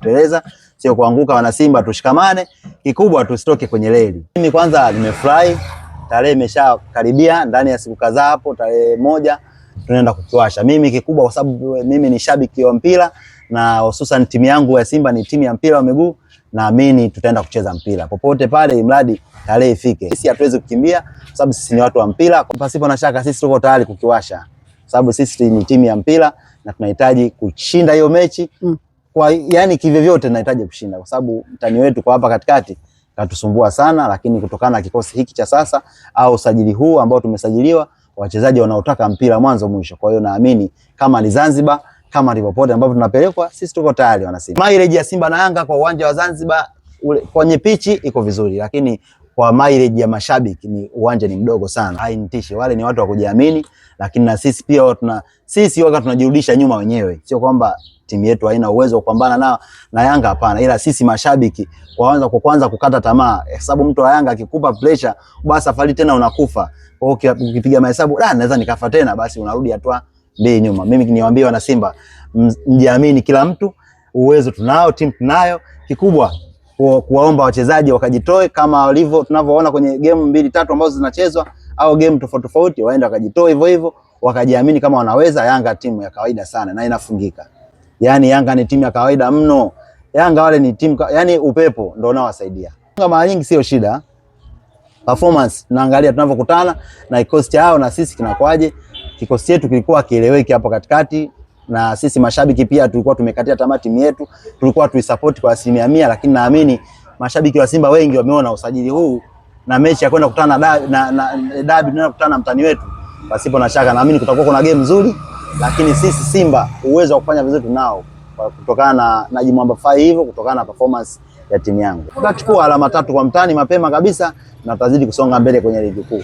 Teleza sio kuanguka. Wana Simba tushikamane, kikubwa tusitoke kwenye reli. Mimi kwanza nimefurahi, tarehe imeshakaribia, ndani ya siku kadhaa hapo tarehe 1 tunaenda kukiwasha. Mimi kikubwa kwa sababu mimi ni shabiki wa mpira na hususan timu yangu ya Simba ni timu ya mpira wa miguu, naamini tutaenda kucheza mpira popote pale imradi tarehe ifike. Sisi hatuwezi kukimbia kwa sababu sisi ni watu wa mpira. Pasipo na shaka sisi tuko tayari kukiwasha, sababu sisi ni timu ya mpira na tunahitaji kushinda hiyo mechi. Kwa yani kivyo vyote tunahitaji kushinda kwa sababu mtani wetu kwa hapa katikati katusumbua sana, lakini kutokana na kikosi hiki cha sasa au usajili huu ambao tumesajiliwa, wachezaji wanaotaka mpira mwanzo mwisho. Kwa hiyo naamini kama ni Zanzibar, kama ni popote ambapo tunapelekwa, sisi tuko tayari wana Simba. Mileage ya Simba na Yanga kwa uwanja wa Zanzibar kwenye pichi iko vizuri, lakini kwa mileage ya mashabiki ni uwanja ni mdogo sana. Hainitishi, wale ni watu wa kujiamini, lakini na sisi pia sisi wakati tunajirudisha nyuma wenyewe. Sio kwamba timu yetu haina uwezo wa kupambana na Yanga, hapana, ila sisi mashabiki kwanza kukata tamaa, sababu mtu wa Yanga akikupa pressure basi safari tena unakufa. Kwa hiyo ukipiga mahesabu naweza nikafa tena, basi unarudi hatua mbili nyuma. Mimi niwaambie wana Simba, mjiamini, kila mtu uwezo tunao, timu tunayo, kikubwa kuwaomba wachezaji wakajitoe kama walivyo tunavyoona kwenye game 2-3 ambazo zinachezwa au game tofauti, waende wakajitoe hivyo hivyo, wakajiamini kama wanaweza. Yanga timu ya kawaida sana na inafungika. Yani Yanga ni timu ya kawaida mno. Yanga wale ni timu yani upepo ndio unaowasaidia. Yanga mara nyingi sio shida. Performance tunaangalia tunavyokutana na kikosi chao na sisi kinakwaje. Kikosi chetu kilikuwa kieleweki hapo katikati, na sisi mashabiki pia tulikuwa tumekatia tamaa timu yetu. Tulikuwa tuisupport kwa 100%, lakini naamini mashabiki wa Simba wengi wameona usajili huu na mechi ya kwenda kukutana na dabi tunakutana na mtani wetu. Pasipo na shaka naamini kutakuwa kuna game nzuri, lakini sisi Simba uwezo wa kufanya vizuri tunao kutokana na Jimwamba Fai hivyo, kutokana na performance ya timu yangu. Tutachukua alama 3 kwa mtani mapema kabisa na tutazidi kusonga mbele kwenye ligi kuu.